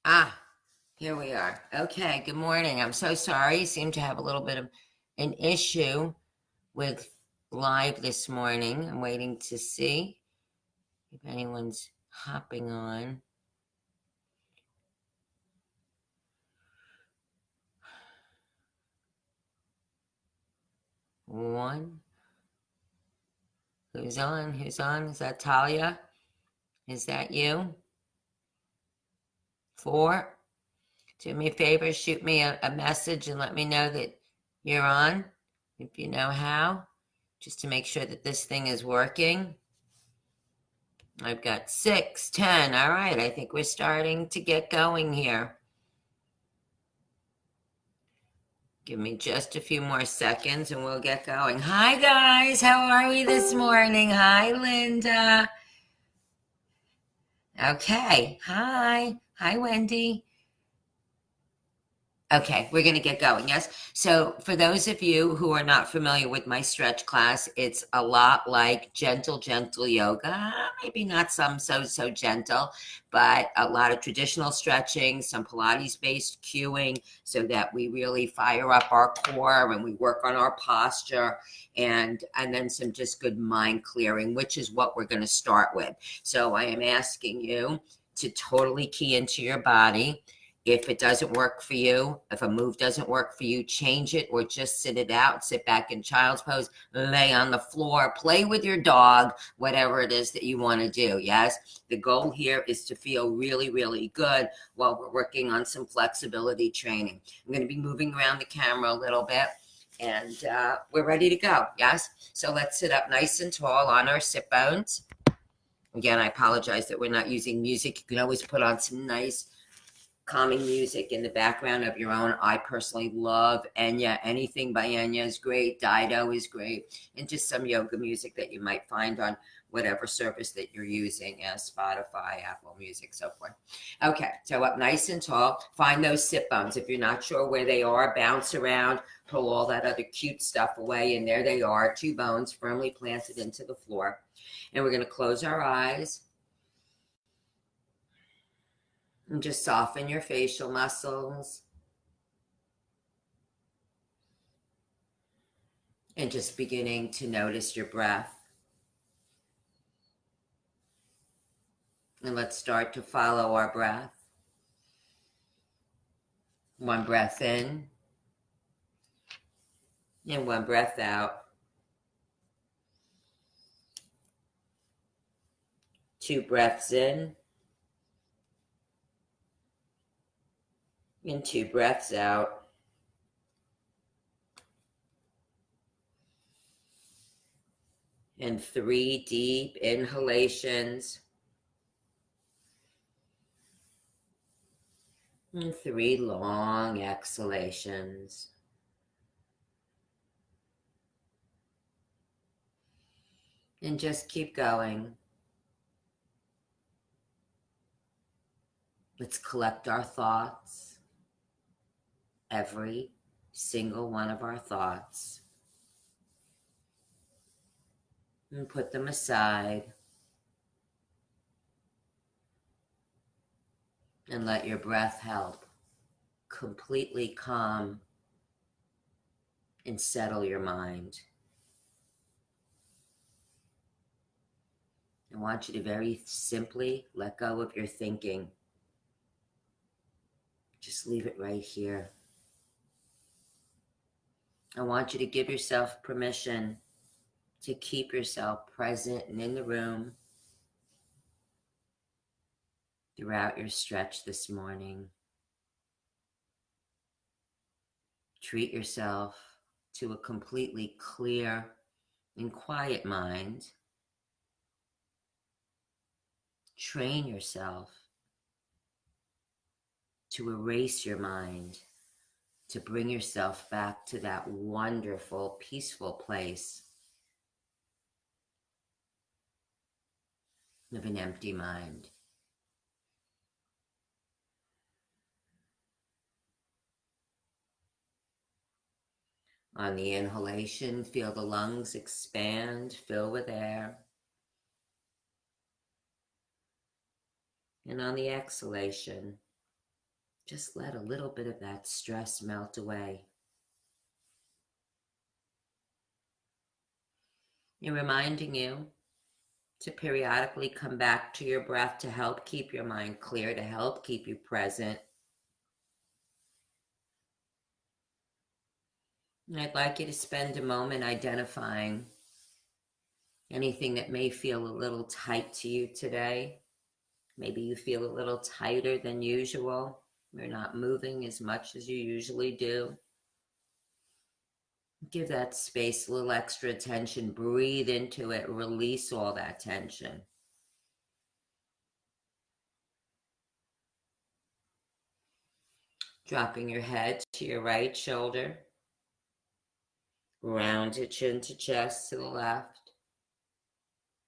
Ah, here we are. Okay, good morning. I'm so sorry. Seem to have a little bit of an issue with live this morning. I'm waiting to see if anyone's hopping on. One. Who's on? Who's on? Is that Talia? Is that you? Four. Do me a favor, shoot me a message and let me know that you're on, if you know how, just to make sure that this thing is working. I've got 6, 10. All right, I think we're starting to get going here. Give me just a few more seconds and we'll get going. Hi, guys. How are we this morning? Hi, Linda. Okay. Hi. Hi, Wendy. Okay, we're going to get going. Yes. So, for those of you who are not familiar with my stretch class, it's a lot like gentle yoga. Maybe not some so gentle, but a lot of traditional stretching, some Pilates based cueing so that we really fire up our core and we work on our posture and then some just good mind clearing, which is what we're going to start with. So, I am asking you to totally key into your body. If it doesn't work for you, if a move doesn't work for you, change it or just sit it out. Sit back in child's pose, lay on the floor, play with your dog, whatever it is that you want to do. Yes. The goal here is to feel really, really good while we're working on some flexibility training. I'm going to be moving around the camera a little bit and we're ready to go. Yes. So let's sit up nice and tall on our sit bones. Again, I apologize that we're not using music. You can always put on some nice calming music in the background of your own. I personally love Enya. Anything by Enya is great. Dido is great. And just some yoga music that you might find on whatever service that you're using, as Spotify, Apple Music, so forth. Okay, so up nice and tall. Find those sit bones. If you're not sure where they are, bounce around, pull all that other cute stuff away, and there they are, 2 bones firmly planted into the floor. And we're going to close our eyes and just soften your facial muscles. And just beginning to notice your breath. And let's start to follow our breath. 1 breath in and 1 breath out. 2 breaths in and 2 breaths out. And 3 deep inhalations and 3 long exhalations. And just keep going. Let's collect our thoughts, every single one of our thoughts, and put them aside. And let your breath help completely calm and settle your mind. I want you to very simply let go of your thinking. Just leave it right here. I want you to give yourself permission to keep yourself present and in the room throughout your stretch this morning. Treat yourself to a completely clear and quiet mind. Train yourself to erase your mind, to bring yourself back to that wonderful, peaceful place of an empty mind. On the inhalation, feel the lungs expand, fill with air. And on the exhalation, Just let a little bit of that stress melt away. And reminding you to periodically come back to your breath to help keep your mind clear, to help keep you present. And I'd like you to spend a moment identifying anything that may feel a little tight to you today. Maybe you feel a little tighter than usual. You're not moving as much as you usually do. Give that space a little extra attention. Breathe into it. Release all that tension. Dropping your head to your right shoulder. Rounded chin to chest to the left.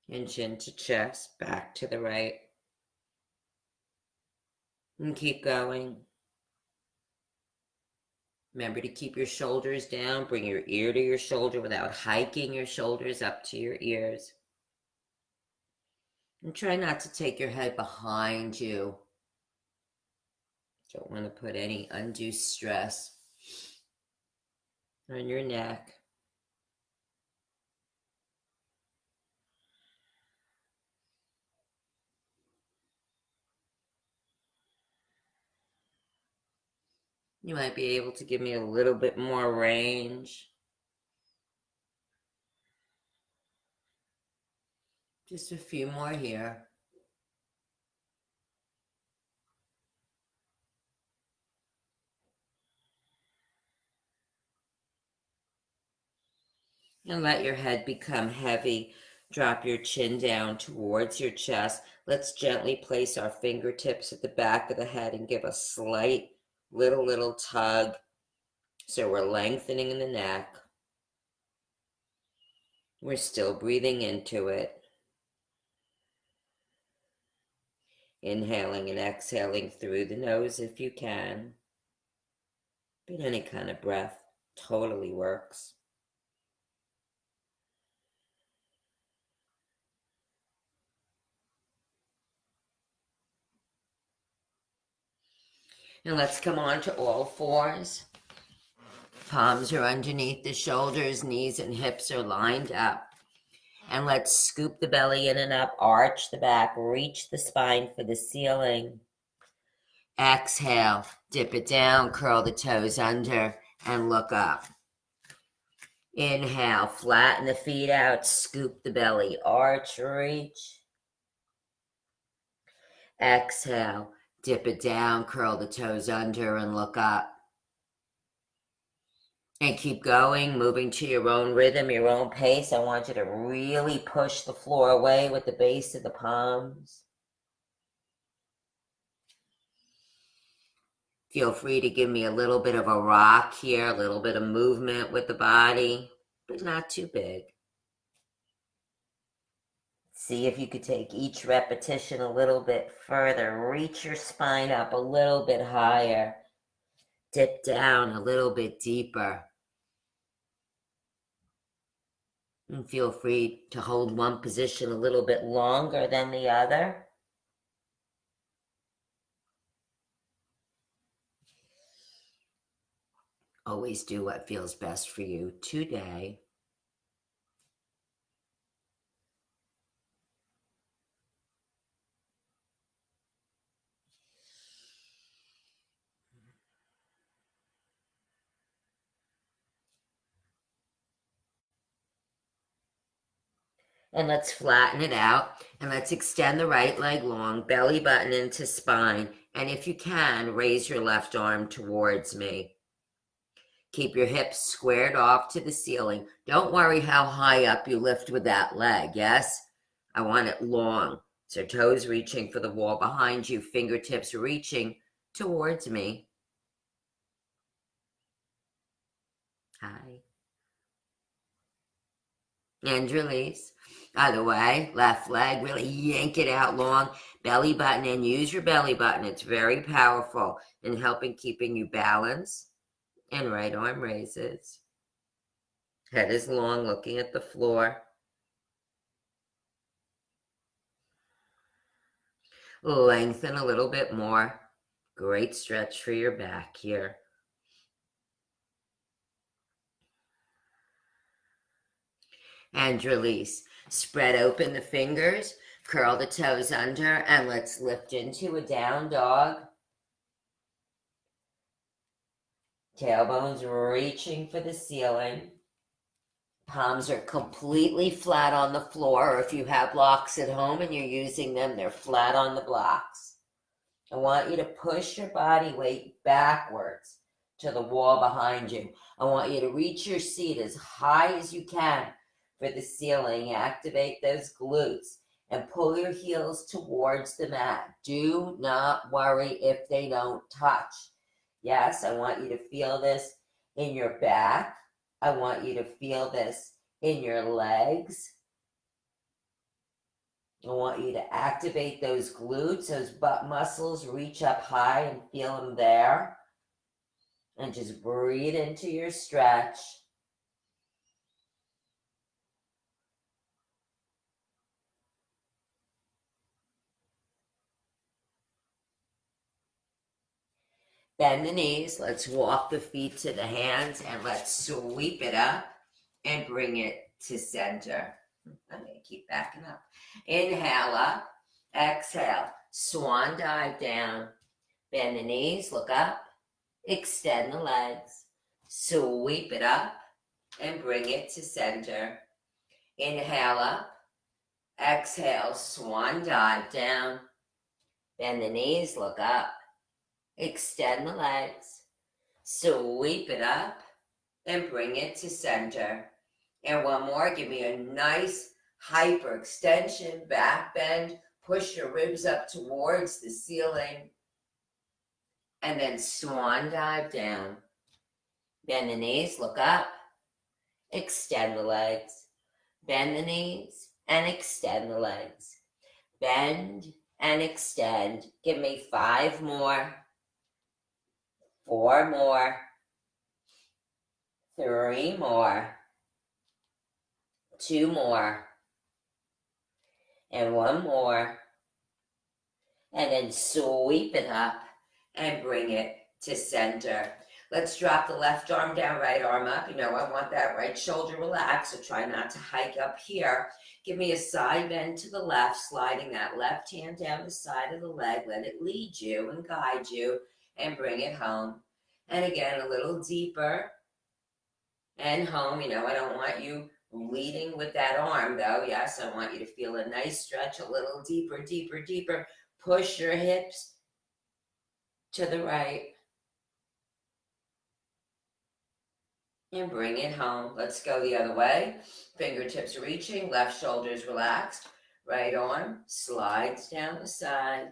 And chin to chest back to the right. And keep going. Remember to keep your shoulders down. Bring your ear to your shoulder without hiking your shoulders up to your ears. And try not to take your head behind you. Don't want to put any undue stress on your neck. You might be able to give me a little bit more range. Just a few more here. And let your head become heavy. Drop your chin down towards your chest. Let's gently place our fingertips at the back of the head and give a slight little tug. So we're lengthening the neck. We're still breathing into it. Inhaling and exhaling through the nose if you can. But any kind of breath totally works. And let's come on to all fours. Palms are underneath the shoulders, knees and hips are lined up. And let's scoop the belly in and up, arch the back, reach the spine for the ceiling. Exhale, dip it down, curl the toes under, and look up. Inhale, flatten the feet out, scoop the belly, arch, reach. Exhale, dip it down, curl the toes under, and look up. And keep going, moving to your own rhythm, your own pace. I want you to really push the floor away with the base of the palms. Feel free to give me a little bit of a rock here, a little bit of movement with the body, but not too big. See if you could take each repetition a little bit further. Reach your spine up a little bit higher. Dip down a little bit deeper. And feel free to hold one position a little bit longer than the other. Always do what feels best for you today. And let's flatten it out. And let's extend the right leg long, belly button into spine. And if you can, raise your left arm towards me. Keep your hips squared off to the ceiling. Don't worry how high up you lift with that leg, yes? I want it long. So toes reaching for the wall behind you, fingertips reaching towards me. Hi. And release. Other way, left leg, really yank it out long. Belly button in, use your belly button. It's very powerful in helping keeping you balanced. And right arm raises. Head is long, looking at the floor. Lengthen a little bit more. Great stretch for your back here. And release. Spread open the fingers, curl the toes under, and let's lift into a down dog. Tailbones reaching for the ceiling. Palms are completely flat on the floor, or if you have blocks at home and you're using them, they're flat on the blocks. I want you to push your body weight backwards to the wall behind you. I want you to reach your seat as high as you can for the ceiling. Activate those glutes and pull your heels towards the mat. Do not worry if they don't touch. Yes, I want you to feel this in your back. I want you to feel this in your legs. I want you to activate those glutes, those butt muscles, reach up high and feel them there. And just breathe into your stretch. Bend the knees. Let's walk the feet to the hands and let's sweep it up and bring it to center. I'm going to keep backing up. Inhale up. Exhale. Swan dive down. Bend the knees. Look up. Extend the legs. Sweep it up and bring it to center. Inhale up. Exhale. Swan dive down. Bend the knees. Look up. Extend the legs. Sweep it up and bring it to center. And one more. Give me a nice hyperextension, back bend. Push your ribs up towards the ceiling. And then swan dive down. Bend the knees, look up. Extend the legs. Bend the knees and extend the legs. Bend and extend. Give me 5 more. 4 more. 3 more. 2 more. And 1 more. And then sweep it up and bring it to center. Let's drop the left arm down, right arm up. You know, I want that right shoulder relaxed, so try not to hike up here. Give me a side bend to the left, sliding that left hand down the side of the leg. Let it lead you and guide you and bring it home. And again, a little deeper and home. You know, I don't want you leading with that arm, though. Yes, I want you to feel a nice stretch, a little deeper, deeper, deeper. Push your hips to the right. And bring it home. Let's go the other way. Fingertips reaching, left shoulder's relaxed. Right arm slides down the side.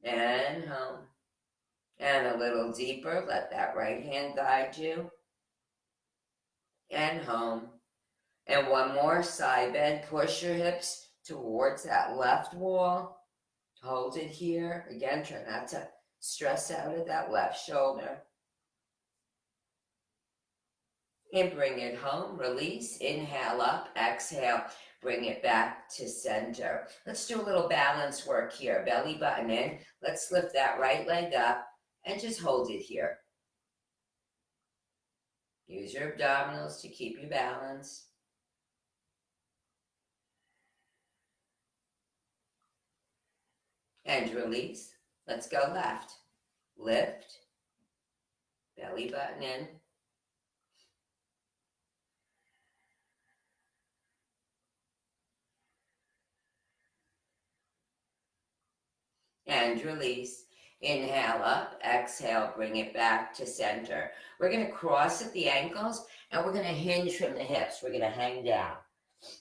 And home. And a little deeper. Let that right hand guide you. And home. And one more side bend. Push your hips towards that left wall. Hold it here. Again, try not to stress out of that left shoulder. And bring it home. Release. Inhale up. Exhale. Bring it back to center. Let's do a little balance work here. Belly button in. Let's lift that right leg up and just hold it here. Use your abdominals to keep you balanced. And release. Let's go left. Lift. Belly button in. And release. Inhale up, exhale, bring it back to center. We're going to cross at the ankles and we're going to hinge from the hips. We're going to hang down.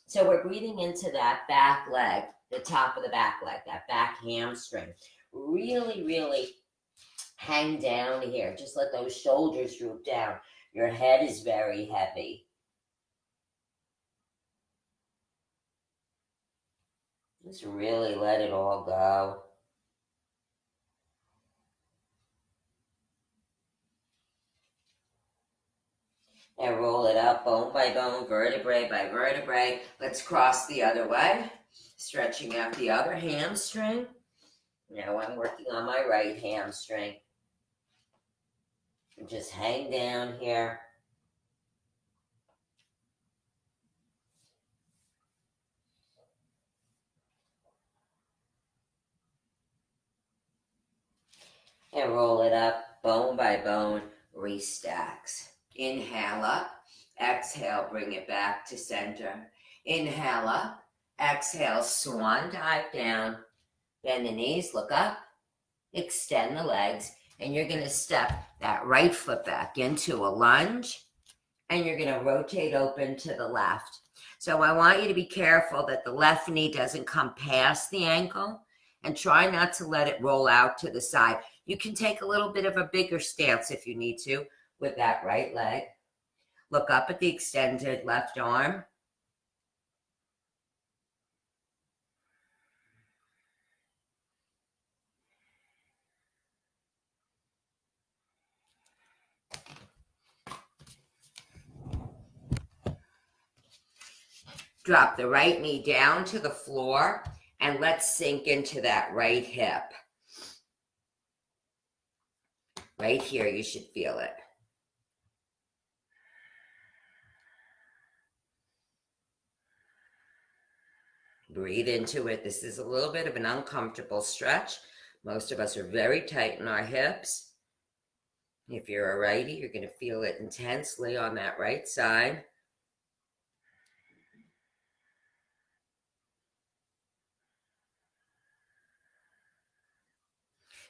So we're breathing into that back leg, the top of the back leg, that back hamstring. Really, really hang down here. Just let those shoulders droop down. Your head is very heavy. Just really let it all go. And roll it up bone by bone, vertebrae by vertebrae. Let's cross the other way. Stretching out the other hamstring. Now I'm working on my right hamstring. Just hang down here. And roll it up bone by bone, restacks. Inhale up, exhale, bring it back to center. Inhale up, exhale, swan dive down. Bend the knees, look up, extend the legs, and you're going to step that right foot back into a lunge, and you're going to rotate open to the left. So I want you to be careful that the left knee doesn't come past the ankle, and try not to let it roll out to the side. You can take a little bit of a bigger stance if you need to with that right leg. Look up at the extended left arm. Drop the right knee down to the floor, and let's sink into that right hip. Right here, you should feel it. Breathe into it. This is a little bit of an uncomfortable stretch. Most of us are very tight in our hips. If you're a righty, you're going to feel it intensely on that right side.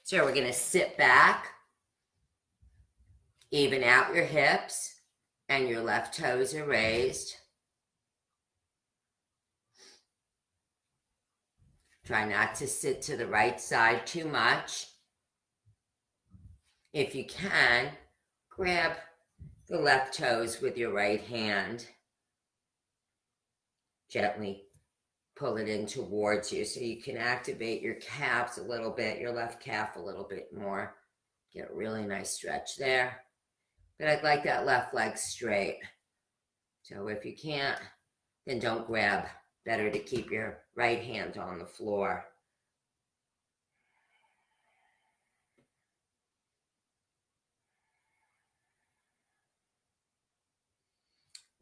So we're going to sit back, even out your hips, and your left toes are raised. Try not to sit to the right side too much. If you can, grab the left toes with your right hand. Gently pull it in towards you so you can activate your calves a little bit, your left calf a little bit more. Get a really nice stretch there. But I'd like that left leg straight. So if you can't, then don't grab. Better to keep your right hand on the floor.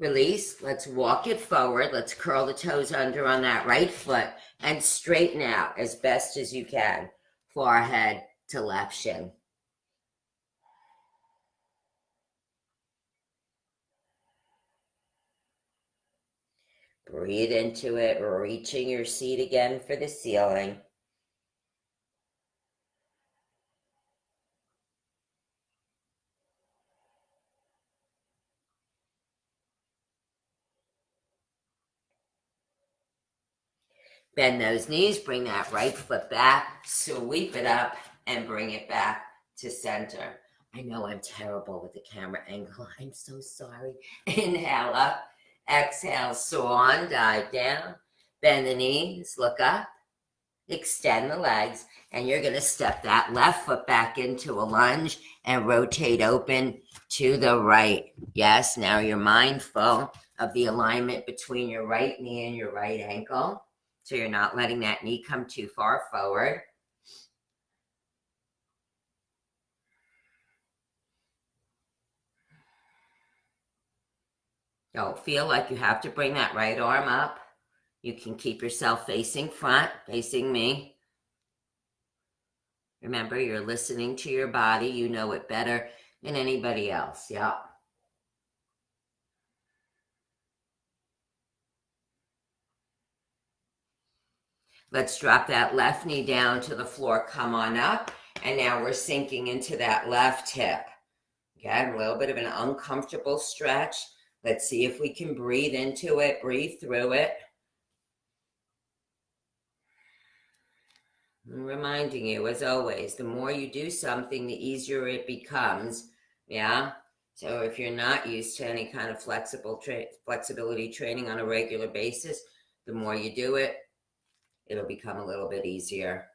Release. Let's walk it forward. Let's curl the toes under on that right foot and straighten out as best as you can. Forehead to left shin. Breathe into it, reaching your seat again for the ceiling. Bend those knees, bring that right foot back, sweep it up, and bring it back to center. I know I'm terrible with the camera angle. I'm so sorry. Inhale up, exhale, swan dive down. Bend the knees, look up, extend the legs, and you're going to step that left foot back into a lunge and rotate open to the right. Yes, now you're mindful of the alignment between your right knee and your right ankle. So you're not letting that knee come too far forward. Don't feel like you have to bring that right arm up. You can keep yourself facing front, facing me. Remember, you're listening to your body. You know it better than anybody else. Yep. Let's drop that left knee down to the floor. Come on up. And now we're sinking into that left hip. Again, a little bit of an uncomfortable stretch. Let's see if we can breathe into it, breathe through it. I'm reminding you, as always, the more you do something, the easier it becomes. Yeah? So if you're not used to any kind of flexibility training on a regular basis, the more you do it, it'll become a little bit easier.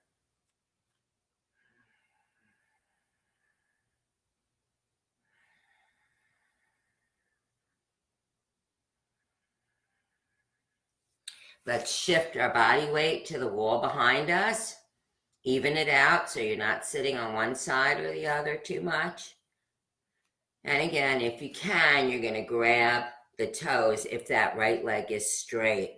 Let's shift our body weight to the wall behind us. Even it out so you're not sitting on one side or the other too much. And again, if you can, you're going to grab the toes if that right leg is straight.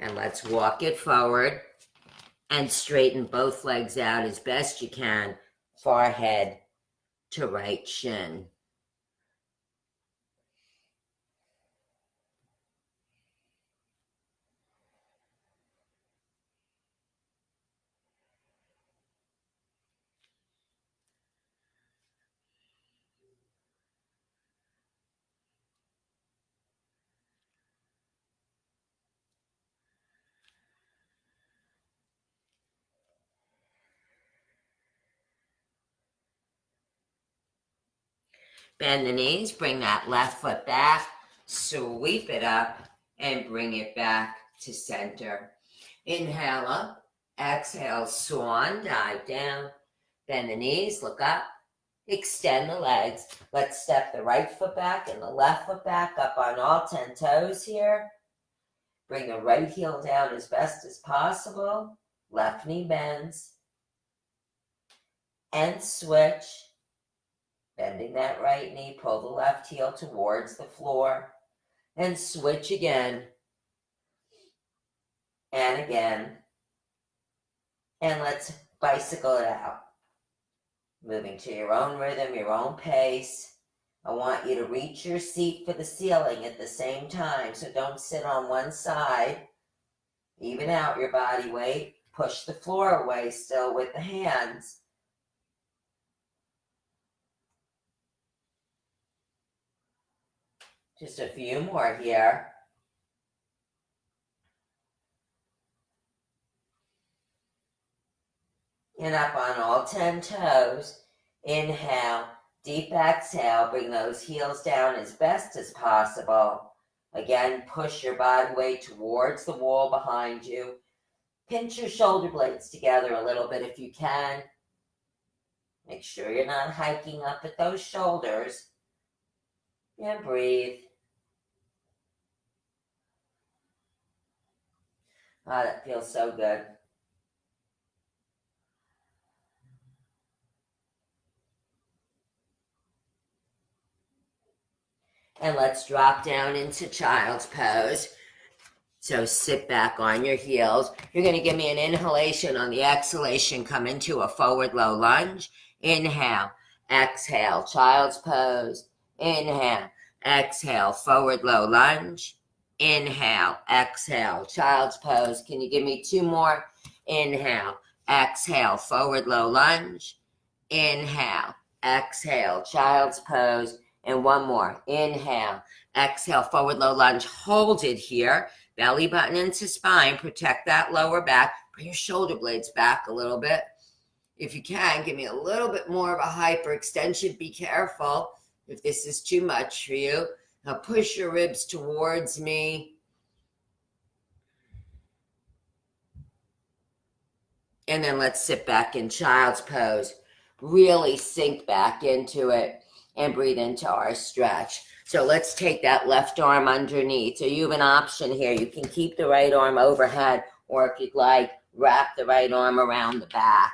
And let's walk it forward and straighten both legs out as best you can, forehead to right shin. Bend the knees, bring that left foot back, sweep it up, and bring it back to center. Inhale up, exhale, swan, dive down. Bend the knees, look up, extend the legs. Let's step the right foot back and the left foot back up on all 10 toes here. Bring the right heel down as best as possible. Left knee bends. And switch. Bending that right knee, pull the left heel towards the floor. And switch again. And again. And let's bicycle it out. Moving to your own rhythm, your own pace. I want you to reach your seat for the ceiling at the same time, so don't sit on one side. Even out your body weight. Push the floor away still with the hands. Just a few more here. And up on all 10 toes. Inhale, deep exhale, bring those heels down as best as possible. Again, push your body weight towards the wall behind you. Pinch your shoulder blades together a little bit if you can. Make sure you're not hiking up at those shoulders. And breathe. Oh, that feels so good. And let's drop down into child's pose. So sit back on your heels. You're going to give me an inhalation on the exhalation. Come into a forward low lunge. Inhale, exhale, child's pose. Inhale, exhale, forward low lunge. Inhale, exhale, child's pose. Can you give me two more? Inhale, exhale, forward low lunge. Inhale, exhale, child's pose. And one more. Inhale, exhale, forward low lunge. Hold it here. Belly button into spine. Protect that lower back. Bring your shoulder blades back a little bit. If you can, give me a little bit more of a hyperextension. Be careful if this is too much for you. Now push your ribs towards me. And then let's sit back in child's pose. Really sink back into it and breathe into our stretch. So let's take that left arm underneath. So you have an option here. You can keep the right arm overhead, or if you'd like, wrap the right arm around the back,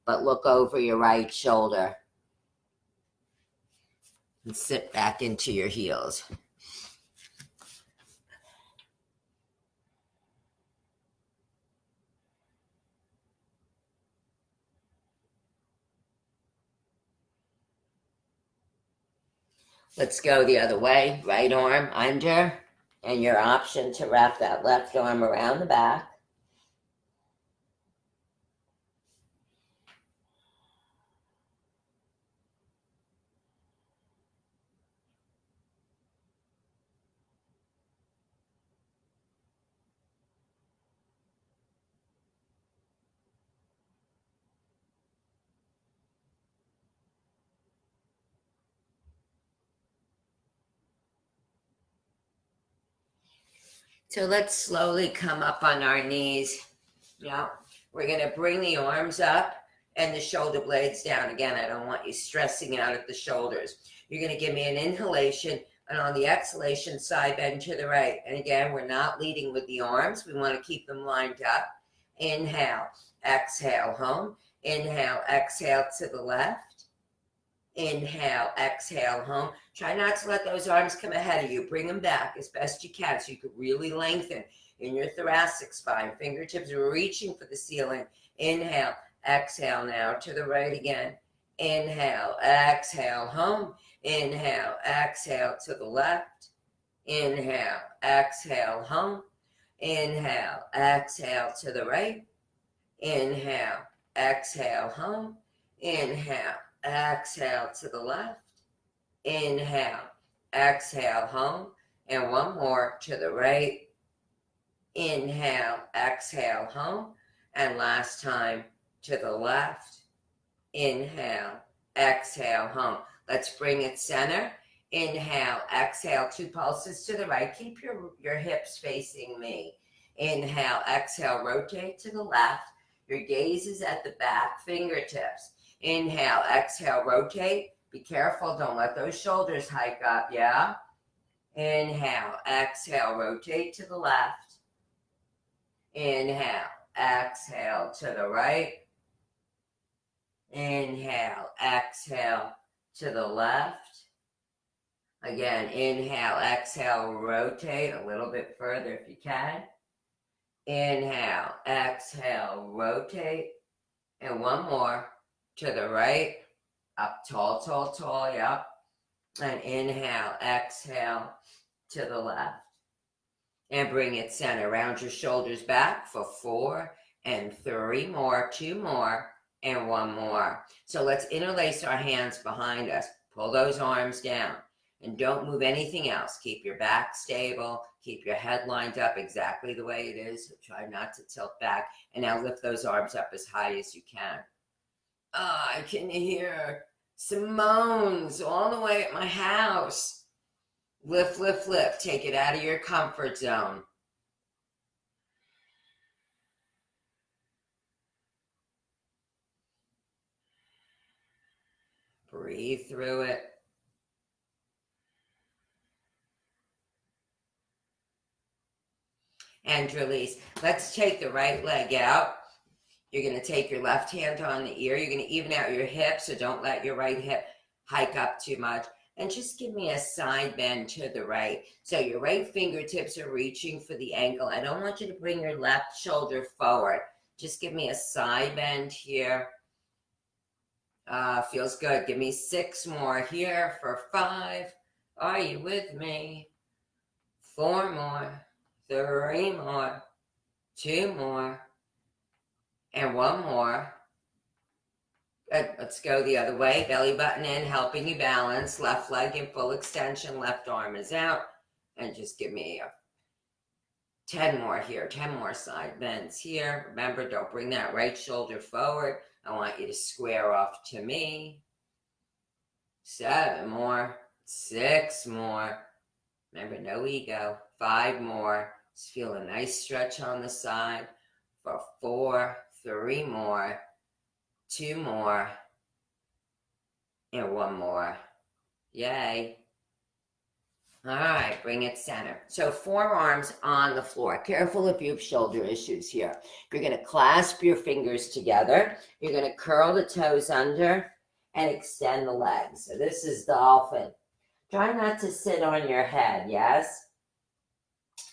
but look over your right shoulder. And sit back into your heels. Let's go the other way. Right arm under, and your option to wrap that left arm around the back. So let's slowly come up on our knees. Yeah. We're going to bring the arms up and the shoulder blades down. Again, I don't want you stressing out at the shoulders. You're going to give me an inhalation, and on the exhalation, side bend to the right. And again, we're not leading with the arms. We want to keep them lined up. Inhale, exhale, home. Inhale, exhale to the left. Inhale, exhale, home. Try not to let those arms come ahead of you. Bring them back as best you can so you can really lengthen in your thoracic spine. Fingertips are reaching for the ceiling. Inhale, exhale now to the right again. Inhale, exhale, home. Inhale, exhale to the left. Inhale, exhale, home. Inhale, exhale to the right. Inhale, exhale, home. Inhale, exhale to the left. Inhale, exhale, home. And one more to the right. Inhale, exhale, home. And last time to the left. Inhale, exhale, home. Let's bring it center. Inhale, exhale, 2 pulses to the right. Keep your hips facing me. Inhale, exhale, rotate to the left. Your gaze is at the back, fingertips. Inhale, exhale, rotate. Be careful, don't let those shoulders hike up, yeah? Inhale, exhale, rotate to the left. Inhale, exhale to the right. Inhale, exhale to the left. Again, inhale, exhale, rotate a little bit further if you can. Inhale, exhale, rotate. And one more to the right. Up tall, tall, tall, yep. And inhale, exhale to the left. And bring it center. Round your shoulders back for 4 and 3 more, 2 more, and 1 more. So let's interlace our hands behind us. Pull those arms down. And don't move anything else. Keep your back stable. Keep your head lined up exactly the way it is. So try not to tilt back. And now lift those arms up as high as you can. I can hear some moans all the way at my house. Lift, lift, lift. Take it out of your comfort zone. Breathe through it. And release. Let's take the right leg out. You're going to take your left hand on the ear. You're going to even out your hips, so don't let your right hip hike up too much. And just give me a side bend to the right. So your right fingertips are reaching for the ankle. I don't want you to bring your left shoulder forward. Just give me a side bend here. Feels good. Give me 6 more here for 5. Are you with me? 4 more. 3 more. 2 more. And 1 more. Good. Let's go the other way. Belly button in, helping you balance. Left leg in full extension. Left arm is out. And just give me 10 more here. 10 more side bends here. Remember, don't bring that right shoulder forward. I want you to square off to me. 7 more. 6 more. Remember, no ego. 5 more. Just feel a nice stretch on the side. For 4, 3 more. 2 more. And 1 more. Yay. All right, bring it center. So forearms on the floor. Careful if you have shoulder issues here. You're going to clasp your fingers together. You're going to curl the toes under and extend the legs. So this is dolphin. Try not to sit on your head, yes?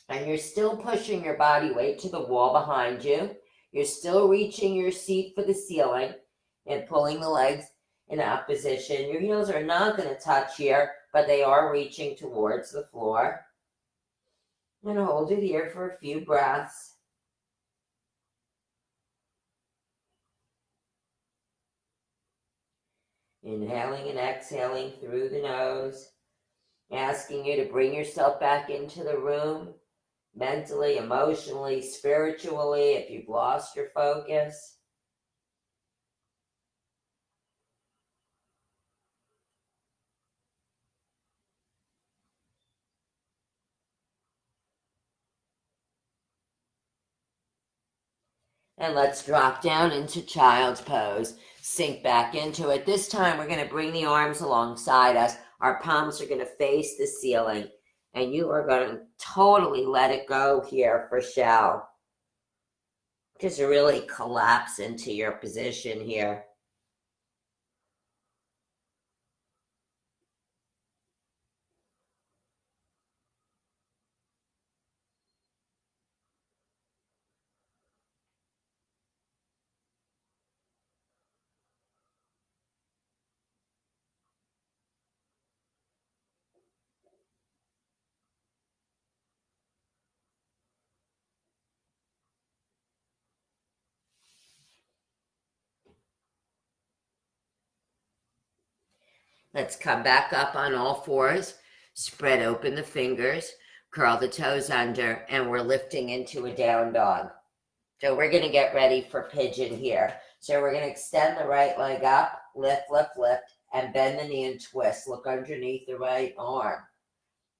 And you're still pushing your body weight to the wall behind you. You're still reaching your seat for the ceiling and pulling the legs in opposition. Your heels are not going to touch here, but they are reaching towards the floor. And hold it here for a few breaths. Inhaling and exhaling through the nose. Asking you to bring yourself back into the room, mentally, emotionally, spiritually, if you've lost your focus. And let's drop down into child's pose. Sink back into it. This time we're going to bring the arms alongside us. Our palms are going to face the ceiling. And you are going to totally let it go here for shell. Just really collapse into your position here. Let's come back up on all fours, spread open the fingers, curl the toes under, and we're lifting into a down dog. So we're going to get ready for pigeon here. So we're going to extend the right leg up, lift, lift, lift, and bend the knee and twist. Look underneath the right arm.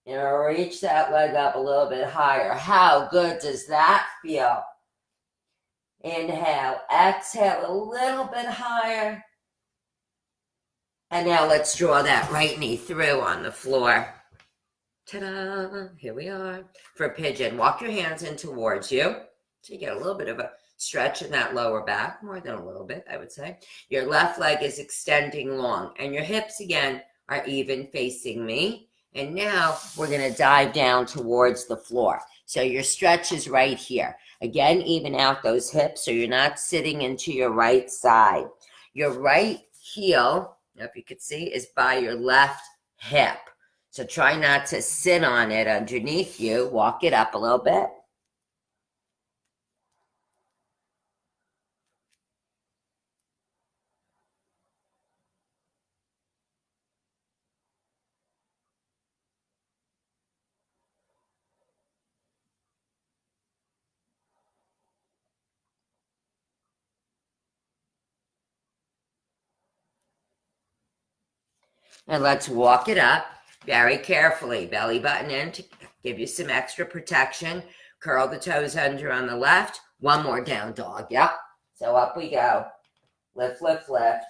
And reach that leg up a little bit higher. How good does that feel? Inhale, exhale a little bit higher. And now let's draw that right knee through on the floor. Ta-da! Here we are. For pigeon, walk your hands in towards you. So you get a little bit of a stretch in that lower back, more than a little bit, I would say. Your left leg is extending long, and your hips, again, are even facing me. And now we're going to dive down towards the floor. So your stretch is right here. Again, even out those hips so you're not sitting into your right side. Your right heel, if you could see, is by your left hip. So try not to sit on it underneath you. Walk it up a little bit. And let's walk it up very carefully. Belly button in to give you some extra protection. Curl the toes under on the left. One more down dog. Yep. So up we go. Lift, lift, lift.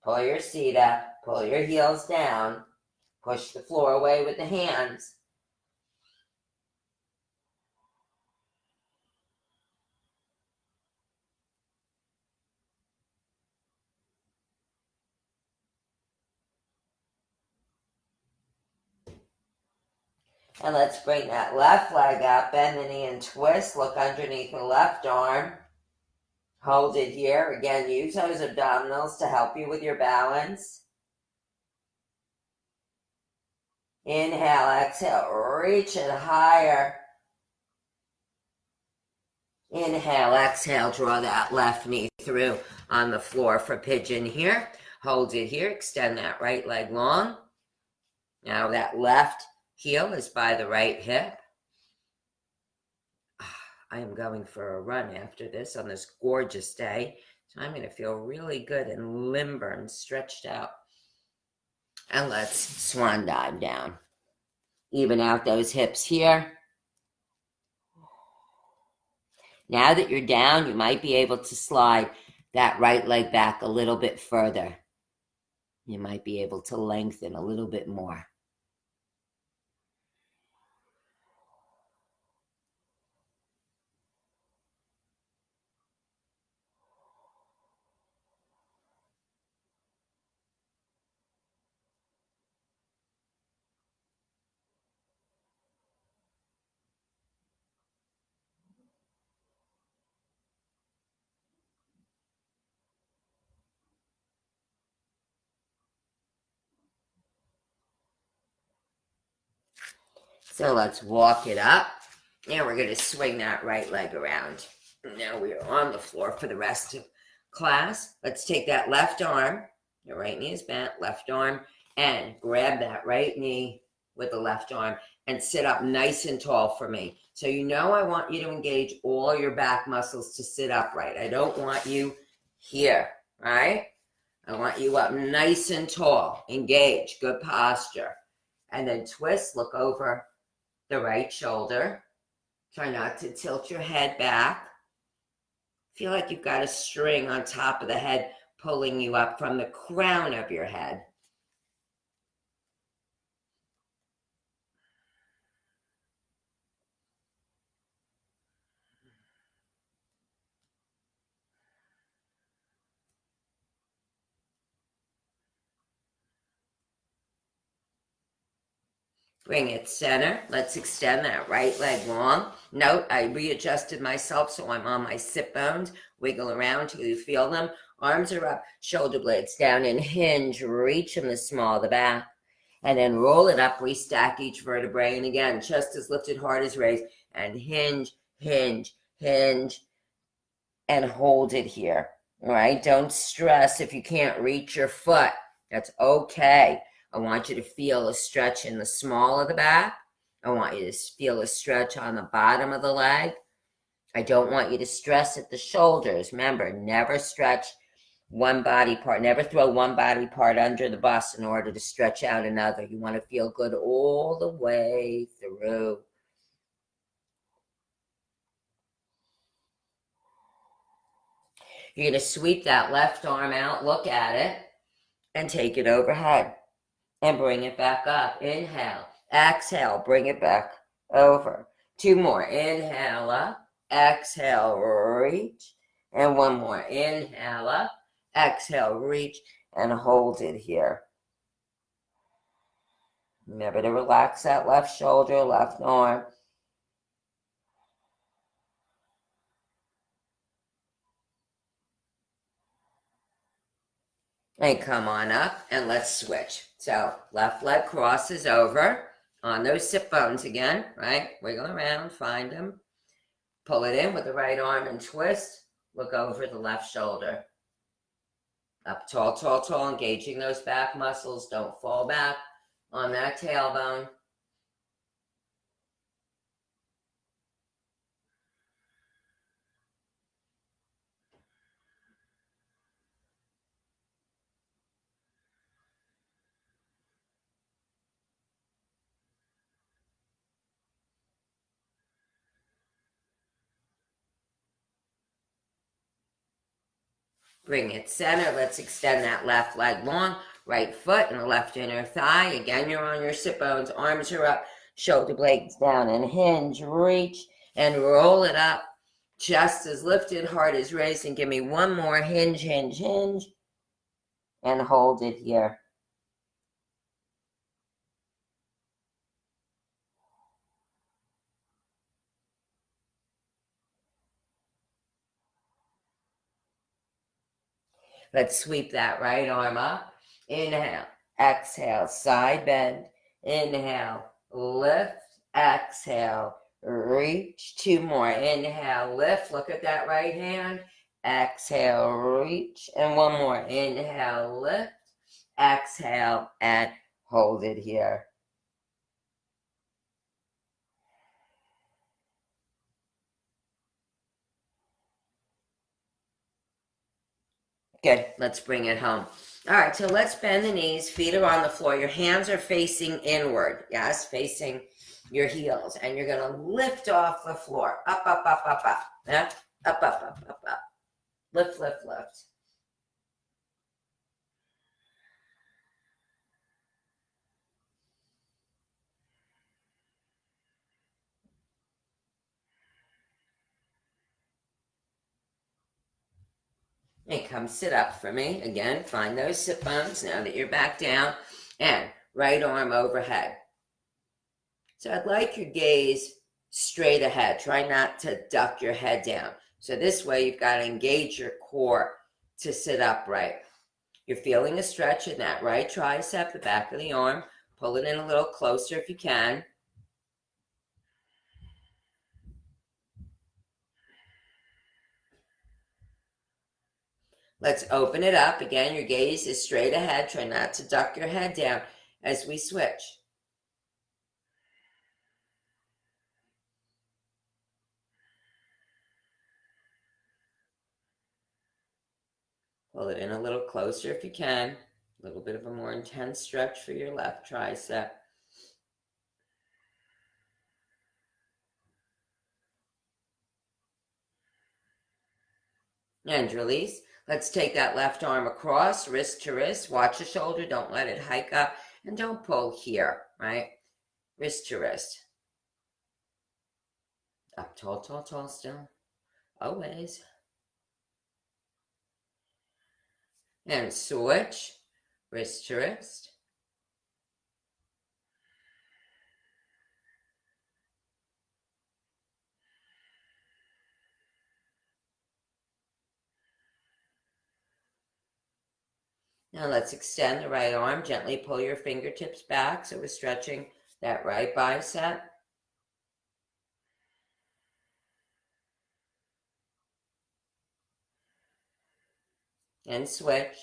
Pull your seat up. Pull your heels down. Push the floor away with the hands. And let's bring that left leg up, bend the knee and twist. Look underneath the left arm. Hold it here. Again, use those abdominals to help you with your balance. Inhale, exhale, reach it higher. Inhale, exhale, draw that left knee through on the floor for pigeon here. Hold it here, extend that right leg long. Now that left heel is by the right hip. I am going for a run after this on this gorgeous day. So I'm going to feel really good and limber and stretched out. And let's swan dive down. Even out those hips here. Now that you're down, you might be able to slide that right leg back a little bit further. You might be able to lengthen a little bit more. So let's walk it up. Now we're going to swing that right leg around. Now we are on the floor for the rest of class. Let's take that left arm. Your right knee is bent, left arm, and grab that right knee with the left arm and sit up nice and tall for me. So you know I want you to engage all your back muscles to sit upright. I don't want you here, right? I want you up nice and tall. Engage, good posture. And then twist, look over the right shoulder. Try not to tilt your head back. Feel like you've got a string on top of the head pulling you up from the crown of your head. Bring it center. Let's extend that right leg long. Note, I readjusted myself so I'm on my sit bones. Wiggle around till you feel them. Arms are up, shoulder blades down, and hinge. Reach from the small of the back. And then roll it up, restack each vertebrae. And again, chest is lifted, heart is raised. And hinge, hinge, hinge. And hold it here. All right? Don't stress if you can't reach your foot. That's okay. I want you to feel a stretch in the small of the back. I want you to feel a stretch on the bottom of the leg. I don't want you to stress at the shoulders. Remember, never stretch one body part. Never throw one body part under the bus in order to stretch out another. You want to feel good all the way through. You're going to sweep that left arm out, look at it, and take it overhead. And bring it back up. Inhale. Exhale. Bring it back over. 2 more. Inhale up. Exhale. Reach. And 1 more. Inhale up. Exhale. Reach. And hold it here. Remember to relax that left shoulder, left arm. And come on up and let's switch. So left leg crosses over on those sit bones again, right? Wiggle around, find them. Pull it in with the right arm and twist. Look over the left shoulder. Up tall, tall, tall, engaging those back muscles. Don't fall back on that tailbone. Bring it center. Let's extend that left leg long. Right foot and the left inner thigh. Again, you're on your sit bones. Arms are up. Shoulder blades down and hinge. Reach and roll it up. Chest is lifted. Heart is raised. And give me 1 more. Hinge, hinge, hinge. And hold it here. Let's sweep that right arm up. Inhale. Exhale. Side bend. Inhale. Lift. Exhale. Reach. 2 more. Inhale. Lift. Look at that right hand. Exhale. Reach. And 1 more. Inhale. Lift. Exhale. And hold it here. Good. Let's bring it home. All right, so let's bend the knees. Feet are on the floor. Your hands are facing inward. Yes, facing your heels. And you're going to lift off the floor. Up, up, up, up, up. Yeah? Up, up, up, up, up. Lift, lift, lift. And come sit up for me. Again, find those sit bones now that you're back down. And right arm overhead. So I'd like your gaze straight ahead. Try not to duck your head down. So this way you've got to engage your core to sit upright. You're feeling a stretch in that right tricep, the back of the arm. Pull it in a little closer if you can. Let's open it up. Again, your gaze is straight ahead. Try not to duck your head down as we switch. Pull it in a little closer if you can. A little bit of a more intense stretch for your left tricep. And release. Let's take that left arm across, wrist to wrist. Watch the shoulder. Don't let it hike up. And don't pull here, right? Wrist to wrist. Up tall, tall, tall still. Always. And switch. Wrist to wrist. Now let's extend the right arm. Gently pull your fingertips back. So we're stretching that right bicep. And switch.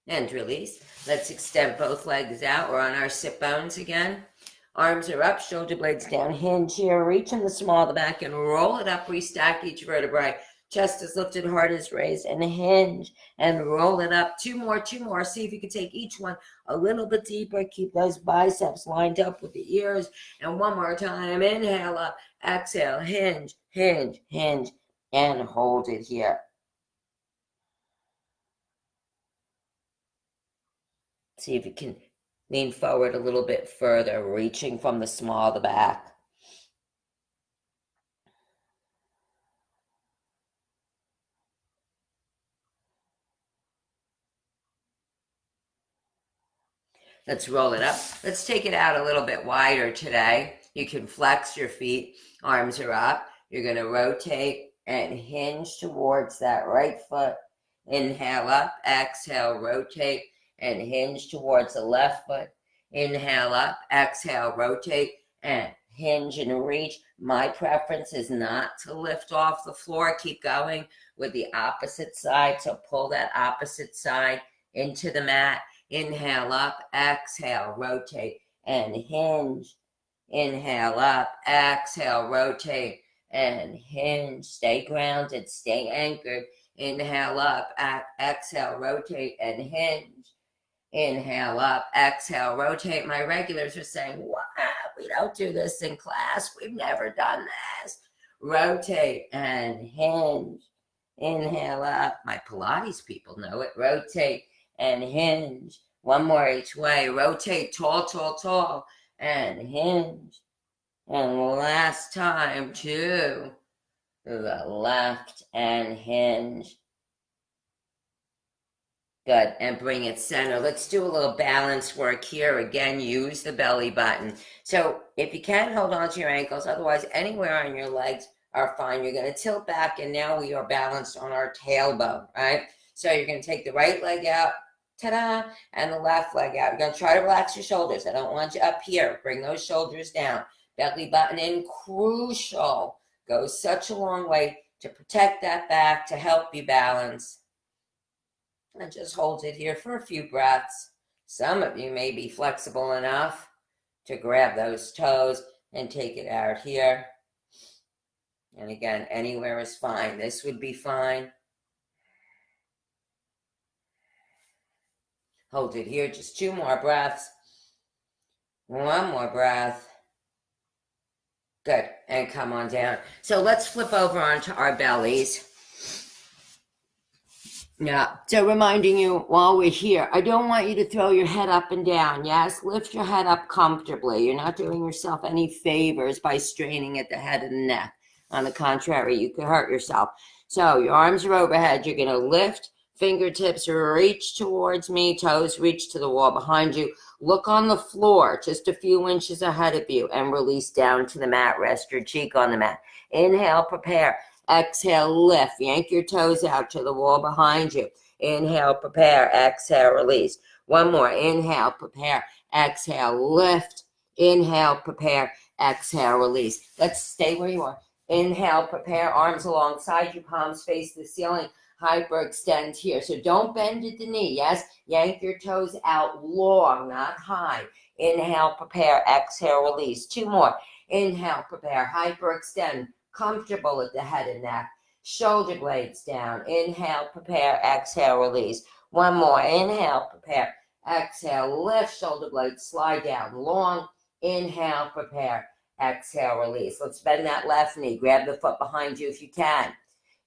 And release. Let's extend both legs out. We're on our sit bones again. Arms are up, shoulder blades down, hinge here. Reach in the small of the back and roll it up. Restack each vertebrae. Chest is lifted, heart is raised, and hinge and roll it up. Two more, two more. See if you can take each one a little bit deeper. Keep those biceps lined up with the ears. And one more time. Inhale up, exhale, hinge, hinge, hinge, and hold it here. See if you can lean forward a little bit further, reaching from the small of the back. Let's roll it up. Let's take it out a little bit wider today. You can flex your feet. Arms are up. You're going to rotate and hinge towards that right foot. Inhale up. Exhale. Rotate and hinge towards the left foot. Inhale up. Exhale. Rotate and hinge and reach. My preference is not to lift off the floor. Keep going with the opposite side. So pull that opposite side into the mat. Inhale up, exhale, rotate, and hinge. Inhale up, exhale, rotate, and hinge. Stay grounded, stay anchored. Inhale up, exhale, rotate, and hinge. Inhale up, exhale, rotate. My regulars are saying, what? We don't do this in class. We've never done this. Rotate and hinge. Inhale up. My Pilates people know it. Rotate and hinge. One more each way. Rotate tall, tall, tall, and hinge. And last time, to the left and hinge. Good. And bring it center. Let's do a little balance work here. Again, use the belly button. So if you can, hold on to your ankles. Otherwise, anywhere on your legs are fine. You're going to tilt back, and now we are balanced on our tailbone, right? So you're going to take the right leg out, ta-da, and the left leg out. You're going to try to relax your shoulders. I don't want you up here. Bring those shoulders down. Belly button in, crucial. Goes such a long way to protect that back, to help you balance. And just hold it here for a few breaths. Some of you may be flexible enough to grab those toes and take it out here. And again, anywhere is fine. This would be fine. Hold it here, just two more breaths. One more breath. Good, and come on down. So let's flip over onto our bellies. Yeah, so reminding you while we're here, I don't want you to throw your head up and down. Yes, lift your head up comfortably. You're not doing yourself any favors by straining at the head and the neck. On the contrary, you could hurt yourself. So your arms are overhead. You're going to lift, fingertips reach towards me, toes reach to the wall behind you. Look on the floor just a few inches ahead of you and release down to the mat. Rest your cheek on the mat. Inhale, prepare. Exhale, lift. Yank your toes out to the wall behind you. Inhale, prepare. Exhale, release. One more. Inhale, prepare. Exhale, lift. Inhale, prepare. Exhale, release. Let's stay where you are. Inhale, prepare. Arms alongside you. Palms face the ceiling. Hyperextend here. So don't bend at the knee. Yes, yank your toes out long, not high. Inhale, prepare. Exhale, release. Two more. Inhale, prepare. Hyperextend. Comfortable at the head and neck. Shoulder blades down. Inhale, prepare. Exhale, release. One more. Inhale, prepare. Exhale, lift, shoulder blades slide down. Long. Inhale, prepare. Exhale, release. Let's bend that left knee. Grab the foot behind you if you can.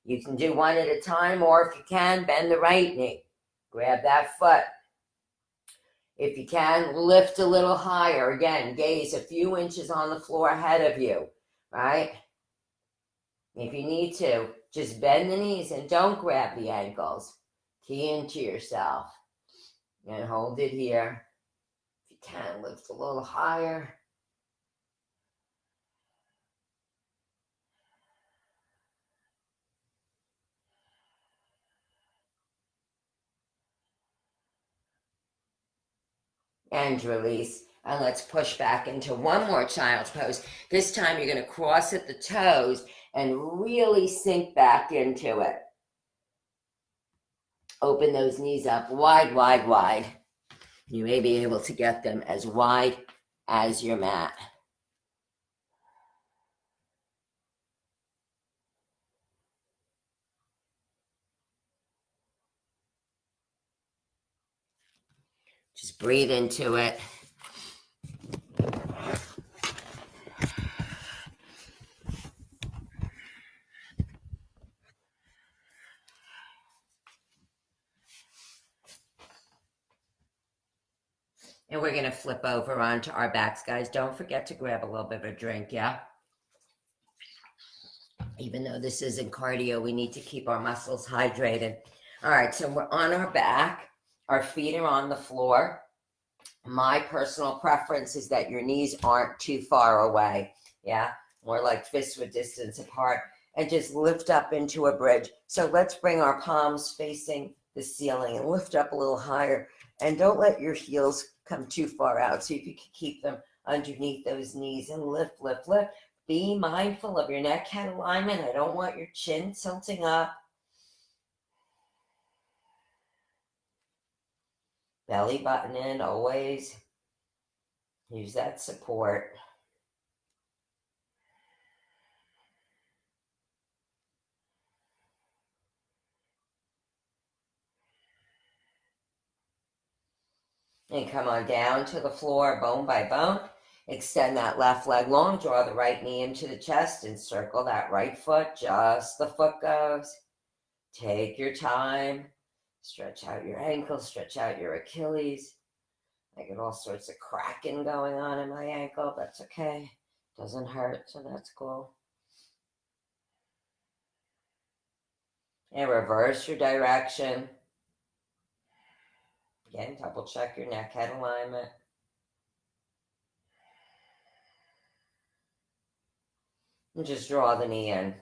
You can do one at a time, or if you can, bend the right knee. Grab that foot. If you can, lift a little higher. Again, gaze a few inches on the floor ahead of you, right? If you need to, just bend the knees and don't grab the ankles. Key into yourself and hold it here. If you can, lift a little higher. And release. And let's push back into one more child's pose. This time you're going to cross at the toes and really sink back into it. Open those knees up wide, wide, wide. You may be able to get them as wide as your mat. Just breathe into it. And we're going to flip over onto our backs, guys. Don't forget to grab a little bit of a drink, yeah? Even though this isn't cardio, we need to keep our muscles hydrated. All right, so we're on our back. Our feet are on the floor. My personal preference is that your knees aren't too far away, yeah? More like fists width distance apart. And just lift up into a bridge. So let's bring our palms facing the ceiling and lift up a little higher. And don't let your heels come too far out. See if you can keep them underneath those knees and lift, lift, lift. Be mindful of your neck head alignment. I don't want your chin tilting up. Belly button in always. Use that support. And come on down to the floor, bone by bone. Extend that left leg long, draw the right knee into the chest and circle that right foot, just the foot goes. Take your time. Stretch out your ankle, stretch out your Achilles. I get all sorts of cracking going on in my ankle. That's okay. Doesn't hurt, so that's cool. And reverse your direction. Again, double check your neck head alignment. And just draw the knee in.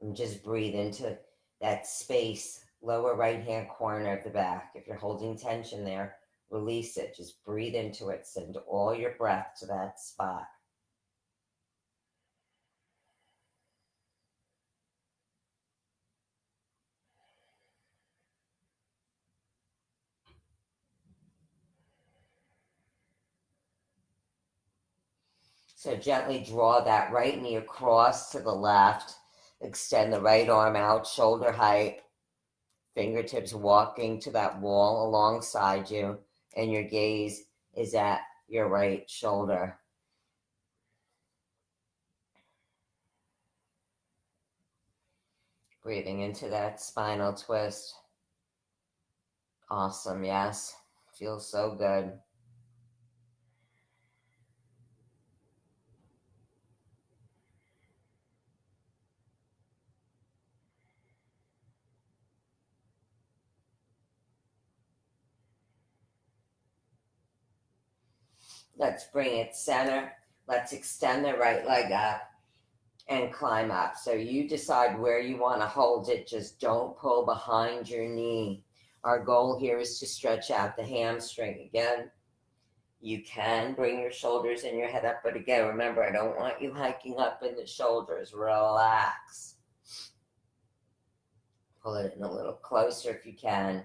And just breathe into that space, lower right hand corner of the back. If you're holding tension there, release it. Just breathe into it. Send all your breath to that spot. So gently draw that right knee across to the left. Extend the right arm out, shoulder height. Fingertips walking to that wall alongside you. And your gaze is at your right shoulder. Breathing into that spinal twist. Awesome, yes. Feels so good. Let's bring it center. Let's extend the right leg up and climb up. So you decide where you want to hold it. Just don't pull behind your knee. Our goal here is to stretch out the hamstring. Again, you can bring your shoulders and your head up, but again, remember, I don't want you hiking up in the shoulders. Relax. Pull it in a little closer if you can.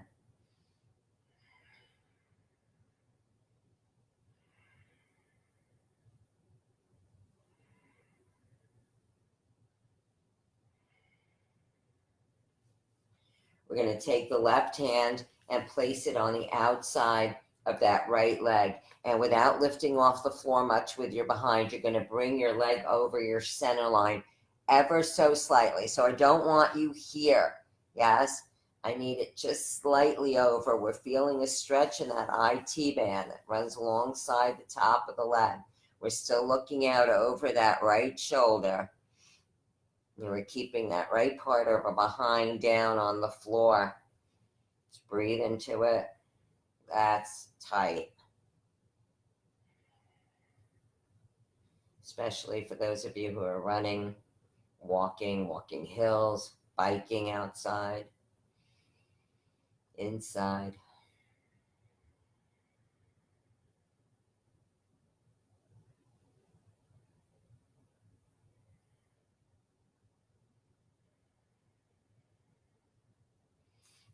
We're going to take the left hand and place it on the outside of that right leg. And without lifting off the floor much with your behind, you're going to bring your leg over your center line ever so slightly. So I don't want you here. Yes, I need it just slightly over. We're feeling a stretch in that IT band that runs alongside the top of the leg. We're still looking out over that right shoulder. And we're keeping that right part of our behind down on the floor. Just breathe into it. That's tight. Especially for those of you who are running, walking hills, biking outside, inside.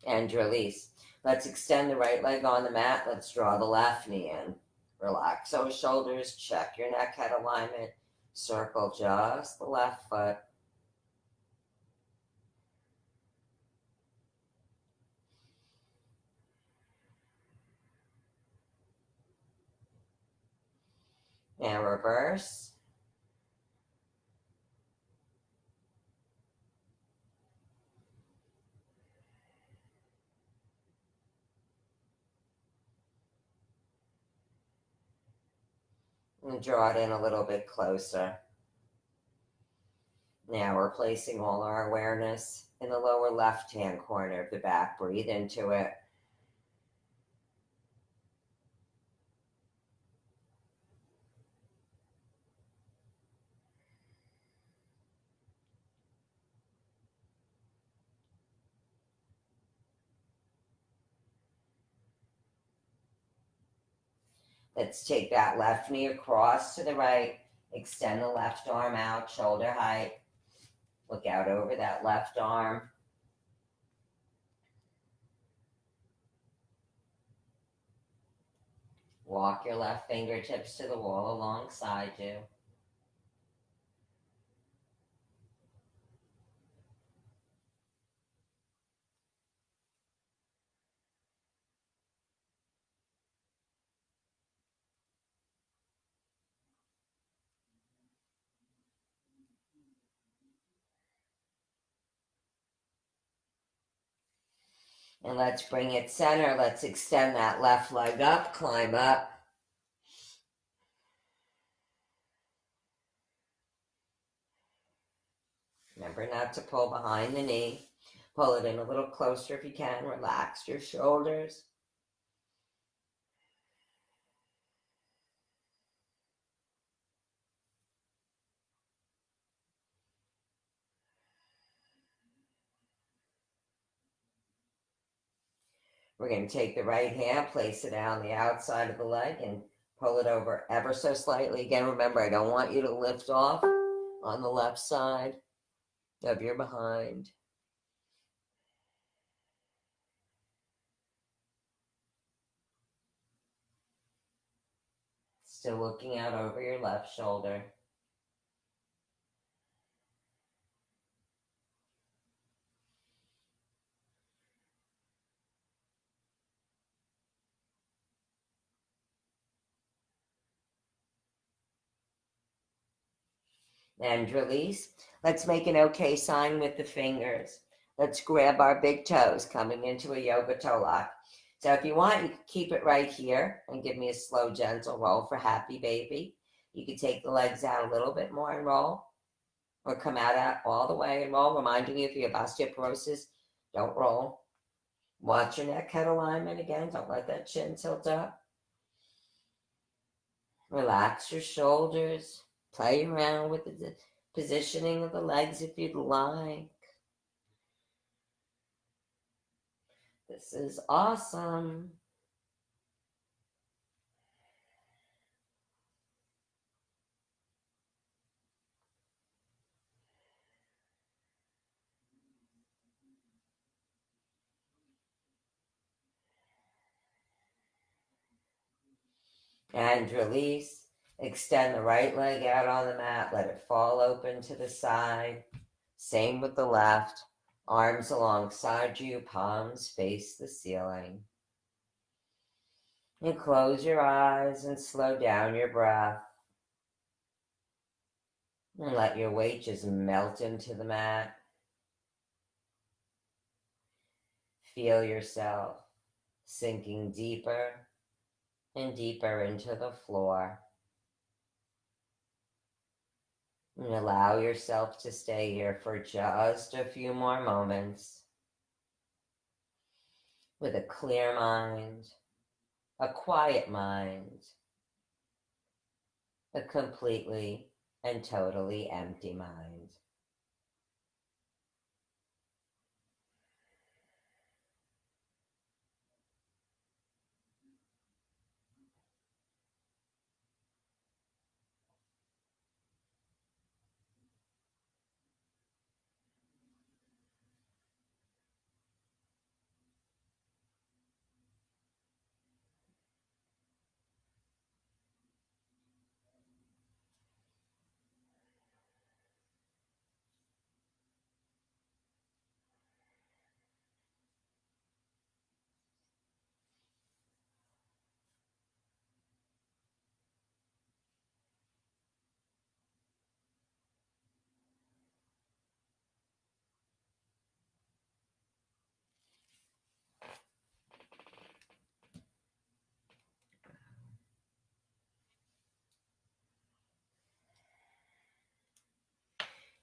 And release. Let's extend the right leg on the mat. Let's draw the left knee in. Relax those shoulders. Check your neck head alignment. Circle just the left foot. Now reverse. And draw it in a little bit closer. Now we're placing all our awareness in the lower left-hand corner of the back. Breathe into it. Let's take that left knee across to the right. Extend the left arm out, shoulder height. Look out over that left arm. Walk your left fingertips to the wall alongside you. And let's bring it center. Let's extend that left leg up, climb up. Remember not to pull behind the knee. Pull it in a little closer if you can. Relax your shoulders. We're going to take the right hand, place it on the outside of the leg, and pull it over ever so slightly. Again, remember, I don't want you to lift off on the left side of your behind. Still looking out over your left shoulder. And release. Let's make an okay sign with the fingers. Let's grab our big toes coming into a yoga toe lock. So if you want, you can keep it right here and give me a slow, gentle roll for happy baby. You can take the legs out a little bit more and roll, or come out all the way and roll. Reminding you, if you have osteoporosis, don't roll. Watch your neck head alignment again. Don't let that chin tilt up. Relax your shoulders. Play around with the positioning of the legs if you'd like. This is awesome. And release. Extend the right leg out on the mat. Let it fall open to the side. Same with the left. Arms alongside you, palms face the ceiling. And close your eyes and slow down your breath. And let your weight just melt into the mat. Feel yourself sinking deeper and deeper into the floor. And allow yourself to stay here for just a few more moments with a clear mind, a quiet mind, a completely and totally empty mind.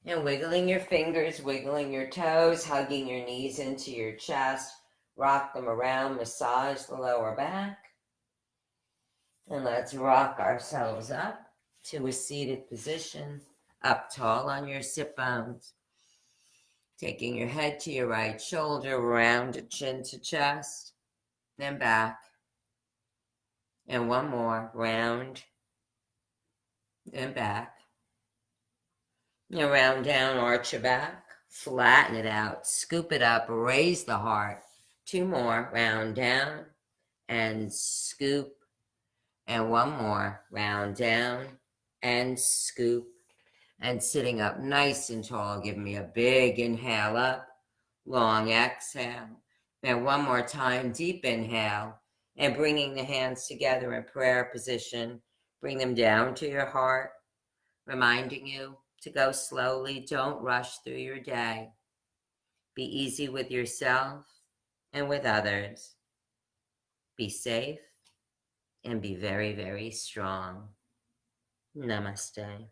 And wiggling your fingers, wiggling your toes, hugging your knees into your chest, rock them around, massage the lower back. And let's rock ourselves up to a seated position, up tall on your sit bones. Taking your head to your right shoulder, round chin to chest, then back. And one more, round, and back. And round down, arch your back, flatten it out, scoop it up, raise the heart. Two more, round down, and scoop. And one more, round down, and scoop. And sitting up nice and tall, give me a big inhale up, long exhale. And one more time, deep inhale, and bringing the hands together in prayer position. Bring them down to your heart, reminding you to go slowly. Don't rush through your day. Be easy with yourself and with others. Be safe and be very, very strong. Namaste.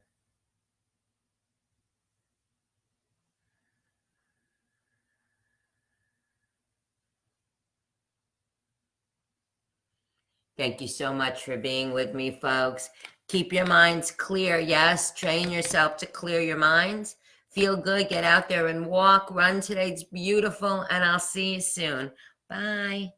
Thank you so much for being with me, folks. Keep your minds clear. Yes, train yourself to clear your minds. Feel good. Get out there and walk. Run today. It's beautiful. And I'll see you soon. Bye.